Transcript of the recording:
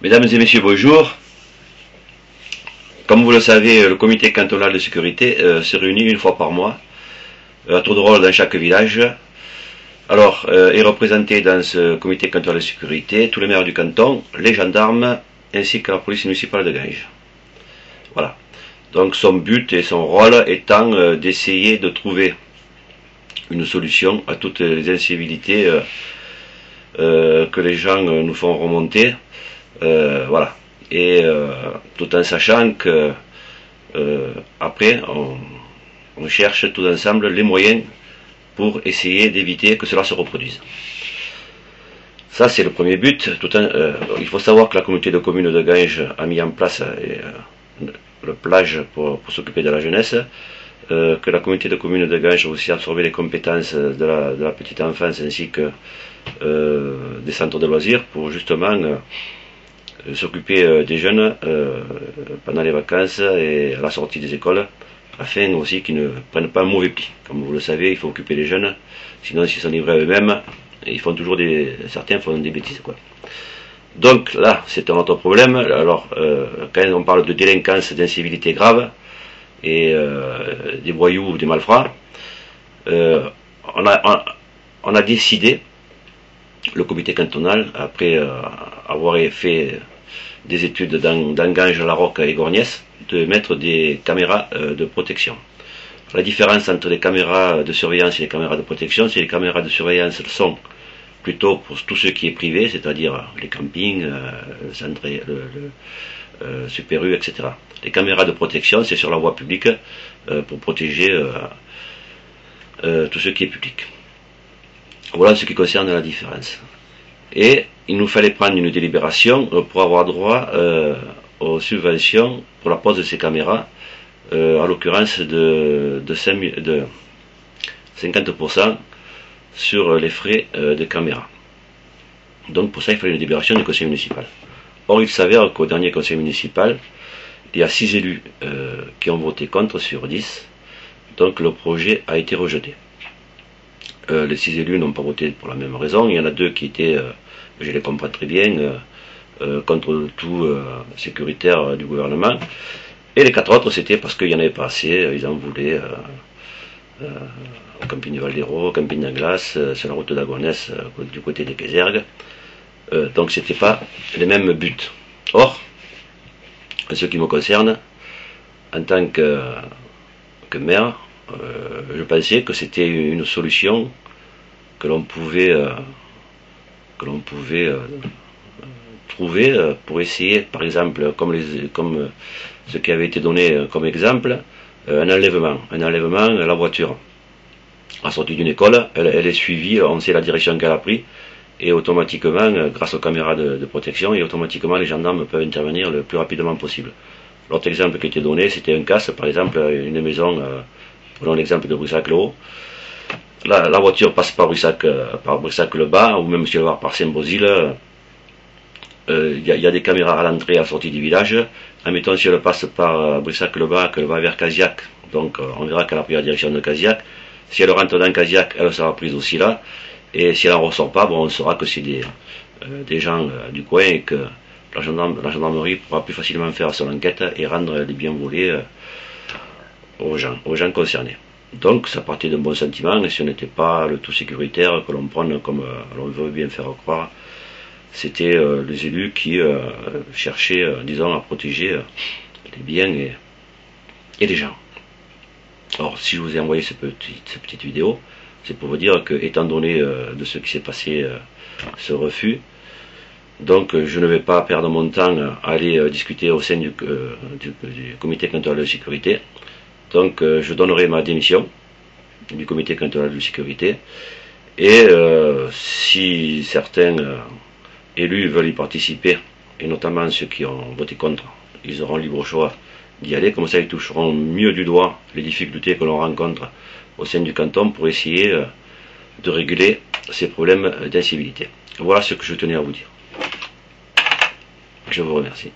Mesdames et messieurs, bonjour. Comme vous le savez, le comité cantonal de sécurité se réunit une fois par mois, à tour de rôle dans chaque village. Alors, est représenté dans ce comité cantonal de sécurité tous les maires du canton, les gendarmes, ainsi que la police municipale de Ganges. Voilà. Donc son but et son rôle étant d'essayer de trouver une solution à toutes les incivilités que les gens nous font remonter. Voilà. Et tout en sachant que après on cherche tous ensemble les moyens pour essayer d'éviter que cela se reproduise. Ça c'est le premier but. Il faut savoir que la communauté de communes de Ganges a mis en place le plage pour s'occuper de la jeunesse, que la communauté de communes de Ganges a aussi absorbé les compétences de la petite enfance ainsi que des centres de loisirs pour justement s'occuper des jeunes pendant les vacances et à la sortie des écoles, afin aussi qu'ils ne prennent pas un mauvais pli. Comme vous le savez, il faut occuper les jeunes, sinon s'ils sont livrés à eux-mêmes, ils font toujours certains font des bêtises, quoi. Donc là, c'est un autre problème. Alors, quand on parle de délinquance, d'incivilité grave, et des voyous ou des malfrats, on a décidé, le comité cantonal, après avoir fait des études dans Ganges, La Roque et Gorgnès, de mettre des caméras de protection. La différence entre les caméras de surveillance et les caméras de protection, c'est que les caméras de surveillance sont plutôt pour tout ce qui est privé, c'est-à-dire les campings, le Super U, etc. Les caméras de protection, c'est sur la voie publique pour protéger tout ce qui est public. Voilà ce qui concerne la différence. Et il nous fallait prendre une délibération pour avoir droit aux subventions pour la pose de ces caméras, à l'occurrence de 50% sur les frais de caméra. Donc pour ça, il fallait une délibération du conseil municipal. Or, il s'avère qu'au dernier conseil municipal, il y a 6 élus qui ont voté contre sur 10, donc le projet a été rejeté. Les 6 élus n'ont pas voté pour la même raison. Il y en a 2 qui étaient, je les comprends très bien, contre le tout sécuritaire du gouvernement. Et les 4 autres, c'était parce qu'il n'y en avait pas assez. Ils en voulaient au camping du Val-d'Hérault, au camping d'Anglas, sur la route d'Agonès, du côté des Casergues. Donc c'était pas les mêmes buts. Or, en ce qui me concerne, en tant que maire, je pensais que c'était une solution que l'on pouvait trouver pour essayer, par exemple, comme ce qui avait été donné comme exemple, un enlèvement, la voiture à la sortie d'une école, elle est suivie, on sait la direction qu'elle a pris, et automatiquement, grâce aux caméras de protection, et automatiquement les gendarmes peuvent intervenir le plus rapidement possible. L'autre exemple qui était donné, c'était un casse, par exemple, une maison, prenons l'exemple de Brussac-le-Haut, la voiture passe par Brussac-le-Bas, ou même si elle va par Saint-Bosile, il y a des caméras à l'entrée et à la sortie du village. Admettons, si elle passe par Brussac-le-Bas, qu'elle va vers Casiac, donc on verra qu'elle a pris la direction de Casiac. Si elle rentre dans Casiac, elle sera prise aussi là. Et si elle n'en ressort pas, bon, on saura que c'est des gens du coin et que la gendarmerie pourra plus facilement faire son enquête et rendre les biens volés aux gens concernés. Donc ça partait d'un bon sentiment, et si on n'était pas le tout sécuritaire que l'on prenne comme l'on veut bien faire croire, c'était les élus qui cherchaient, disons, à protéger les biens et les gens. Or, si je vous ai envoyé cette petite vidéo, c'est pour vous dire que, étant donné de ce qui s'est passé, ce refus, donc je ne vais pas perdre mon temps à aller discuter au sein du comité cantonal de sécurité. Donc je donnerai ma démission du comité cantonal de sécurité, et si certains élus veulent y participer, et notamment ceux qui ont voté contre, ils auront libre choix d'y aller. Comme ça, ils toucheront mieux du doigt les difficultés que l'on rencontre au sein du canton pour essayer de réguler ces problèmes d'incivilité. Voilà ce que je tenais à vous dire. Je vous remercie.